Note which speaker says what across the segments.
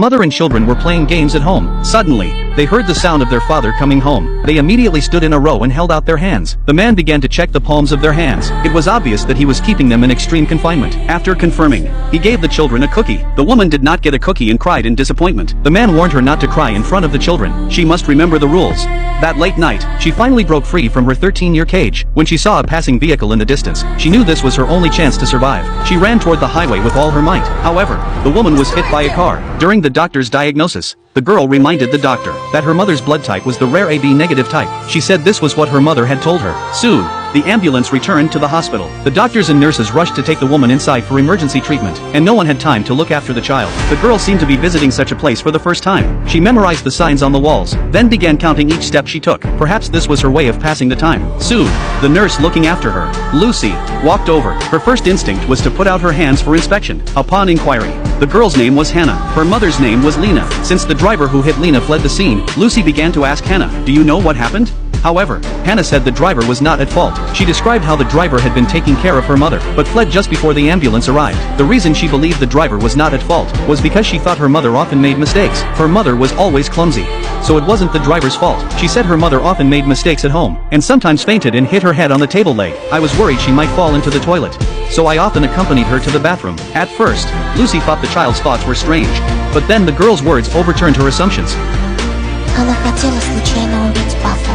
Speaker 1: Mother and children were playing games at home. Suddenly, they heard the sound of their father coming home. They immediately stood in a row and held out their hands. The man began to check the palms of their hands. It was obvious that he was keeping them in extreme confinement. After confirming, he gave the children a cookie. The woman did not get a cookie and cried in disappointment. The man warned her not to cry in front of the children. She must remember the rules. That late night, she finally broke free from her 13-year cage. When she saw a passing vehicle in the distance, she knew this was her only chance to survive. She ran toward the highway with all her might. However, the woman was hit by a car. During the doctor's diagnosis, the girl reminded the doctor that her mother's blood type was the rare AB negative type. She said this was what her mother had told her. Soon, the ambulance returned to the hospital. The doctors and nurses rushed to take the woman inside for emergency treatment, and no one had time to look after the child. The girl seemed to be visiting such a place for the first time. She memorized the signs on the walls, then began counting each step she took. Perhaps this was her way of passing the time. Soon, the nurse looking after her, Lucy, walked over. Her first instinct was to put out her hands for inspection. Upon inquiry, the girl's name was Hannah. Her mother's name was Lena. Since the driver who hit Lena fled the scene, Lucy began to ask Hannah, "Do you know what happened?" However, Hannah said the driver was not at fault. She described how the driver had been taking care of her mother, but fled just before the ambulance arrived. The reason she believed the driver was not at fault was because she thought her mother often made mistakes. Her mother was always clumsy, so it wasn't the driver's fault. She said her mother often made mistakes at home, and sometimes fainted and hit her head on the table leg. "I was worried she might fall into the toilet, so I often accompanied her to the bathroom." At first, Lucy thought the child's thoughts were strange, but then the girl's words overturned her assumptions.
Speaker 2: Она хотела случайно убить папу.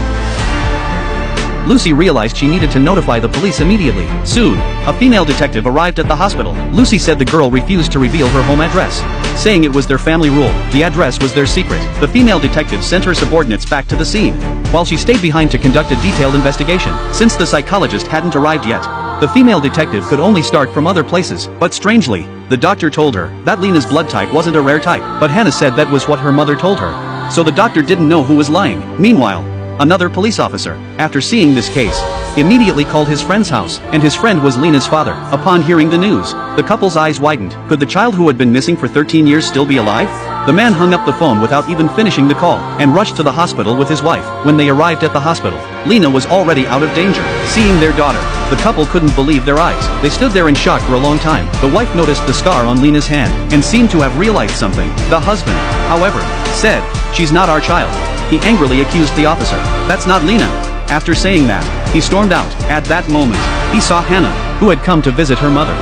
Speaker 1: Lucy realized she needed to notify the police immediately. Soon, a female detective arrived at the hospital. Lucy said the girl refused to reveal her home address, saying it was their family rule. The address was their secret. The female detective sent her subordinates back to the scene, while she stayed behind to conduct a detailed investigation. Since the psychologist hadn't arrived yet, the female detective could only start from other places. But strangely, the doctor told her that Lena's blood type wasn't a rare type, but Hannah said that was what her mother told her. So the doctor didn't know who was lying. Meanwhile, another police officer, after seeing this case, immediately called his friend's house, and his friend was Lena's father. Upon hearing the news, the couple's eyes widened. Could the child who had been missing for 13 years still be alive? The man hung up the phone without even finishing the call, and rushed to the hospital with his wife. When they arrived at the hospital, Lena was already out of danger. Seeing their daughter, the couple couldn't believe their eyes. They stood there in shock for a long time. The wife noticed the scar on Lena's hand, and seemed to have realized something. The husband, however, said, "She's not our child." He angrily accused the officer. "That's not Lena." After saying that, he stormed out. At that moment, he saw Hannah, who had come to visit her mother.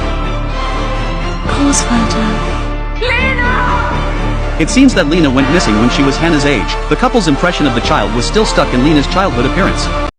Speaker 2: Großvater.
Speaker 1: It seems that Lena went missing when she was Hannah's age. The couple's impression of the child was still stuck in Lena's childhood appearance.